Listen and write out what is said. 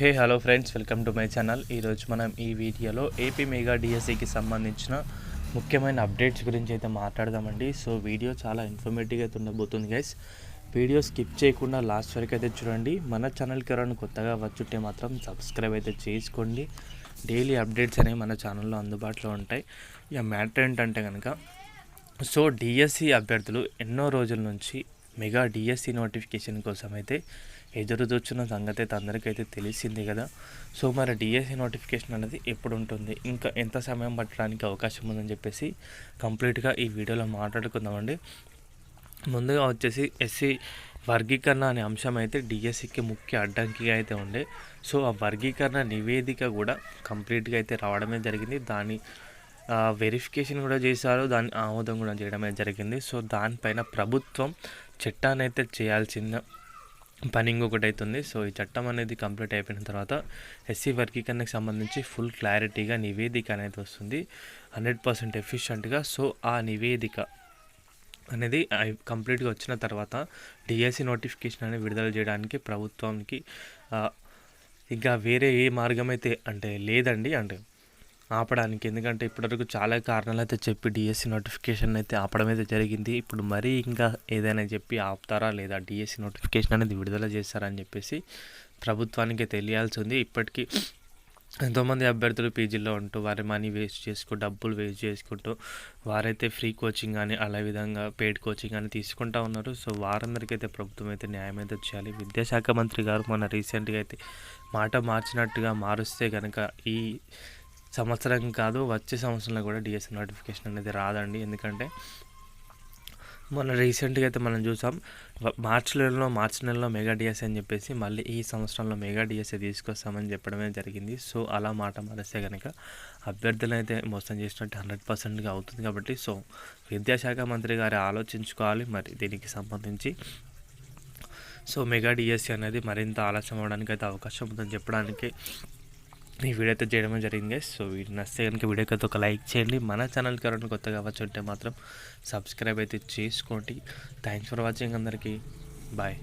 Hello friends, welcome to my channel. ఈరోజు మనం ఈ వీడియోలో ఏపీ మెగా డిఎస్సికి సంబంధించిన ముఖ్యమైన అప్డేట్స్ గురించి అయితే మాట్లాడదామండి. సో వీడియో చాలా ఇన్ఫర్మేటివ్గా అయితే ఉండబోతుంది గైస్. వీడియో స్కిప్ చేయకుండా లాస్ట్ వరకు అయితే చూడండి. మన ఛానల్కి ఎవరైనా కొత్తగా వచ్చుంటే మాత్రం సబ్స్క్రైబ్ అయితే చేసుకోండి. డైలీ అప్డేట్స్ అనేవి మన ఛానల్లో అందుబాటులో ఉంటాయి. ఇక మ్యాటర్ ఏంటంటే కనుక, సో డిఎస్సి అభ్యర్థులు ఎన్నో రోజుల నుంచి మెగా డిఎస్సి నోటిఫికేషన్ కోసం అయితే ఎదురు చూస్తున్న సంగతి అయితే అందరికైతే తెలిసింది కదా. సో మరి డిఎస్సి నోటిఫికేషన్ అనేది ఎప్పుడు ఉంటుంది, ఇంకా ఎంత సమయం పట్టడానికి అవకాశం ఉందని చెప్పేసి కంప్లీట్గా ఈ వీడియోలో మాట్లాడుకుందామండి. ముందుగా వచ్చేసి ఎస్సీ వర్గీకరణ అనే అంశం అయితే డిఎస్సికి ముఖ్య అడ్డంకిగా అయితే ఉండే. సో ఆ వర్గీకరణ నివేదిక కూడా కంప్లీట్గా అయితే రావడమే జరిగింది. దాని వెరిఫికేషన్ కూడా చేశారు, దాని ఆమోదం కూడా చేయడమే జరిగింది. సో దానిపైన ప్రభుత్వం చట్టాన్ని అయితే చేయాల్సిన పని ఇంకొకటి అవుతుంది. సో ఈ చట్టం అనేది కంప్లీట్ అయిపోయిన తర్వాత ఎస్సీ వర్గీకరణకు సంబంధించి ఫుల్ క్లారిటీగా నివేదిక అనేది వస్తుంది, 100% ఎఫిషియెంట్గా. సో ఆ నివేదిక అనేది కంప్లీట్గా వచ్చిన తర్వాత డిఎస్సి నోటిఫికేషన్ అనేది విడుదల చేయడానికి ప్రభుత్వానికి ఇంకా వేరే ఏ మార్గం అయితే లేదండి, ఆపడానికి. ఎందుకంటే ఇప్పటివరకు చాలా కారణాలు అయితే చెప్పి డిఎస్సి నోటిఫికేషన్ అయితే ఆపడం అయితే జరిగింది. ఇప్పుడు మరీ ఇంకా ఏదైనా చెప్పి ఆపుతారా లేదా, డిఎస్సి నోటిఫికేషన్ అనేది విడుదల చేస్తారని చెప్పేసి ప్రభుత్వానికి తెలియాల్సి ఉంది. ఇప్పటికీ ఎంతోమంది అభ్యర్థులు పీజీలో ఉంటూ వారి మనీ వేస్ట్ చేసుకుంటూ, డబ్బులు వేస్ట్ చేసుకుంటూ వారైతే ఫ్రీ కోచింగ్ కానీ అలా విధంగా పెయిడ్ కోచింగ్ అని తీసుకుంటూ ఉన్నారు. సో వారందరికీ అయితే ప్రభుత్వం అయితే న్యాయం అయితే చేయాలి. విద్యాశాఖ మంత్రి గారు మొన్న రీసెంట్గా అయితే మాట మార్చినట్టుగా మారుస్తే కనుక ఈ సంవత్సరం కాదు, వచ్చే సంవత్సరంలో కూడా డిఎస్సి నోటిఫికేషన్ అనేది రాదండి. ఎందుకంటే మొన్న రీసెంట్గా అయితే మనం చూసాం, మార్చి నెలలో మెగా డిఎస్సి అని చెప్పేసి మళ్ళీ ఈ సంవత్సరంలో మెగా డిఎస్సి తీసుకొస్తామని చెప్పడమే జరిగింది. సో అలా మాట మారిస్తే కనుక అభ్యర్థులను అయితే మోసం చేసినట్టు 100%గా అవుతుంది. కాబట్టి సో విద్యాశాఖ మంత్రి గారు ఆలోచించుకోవాలి మరి దీనికి సంబంధించి. సో మెగా డిఎస్సి అనేది మరింత ఆలస్యం అవ్వడానికి అయితే అవకాశం ఉందని చెప్పడానికి ఈ వీడియో అయితే చేయడమే జరిగింది. సో వీడియో నచ్చితే కనుక వీడియోకి అయితే ఒక లైక్ చేయండి. మన ఛానల్కి ఎవరైనా కొత్తగా వచ్చి ఉంటే మాత్రం సబ్స్క్రైబ్ అయితే చేసుకోండి. థ్యాంక్స్ ఫర్ వాచింగ్ అందరికీ. బాయ్.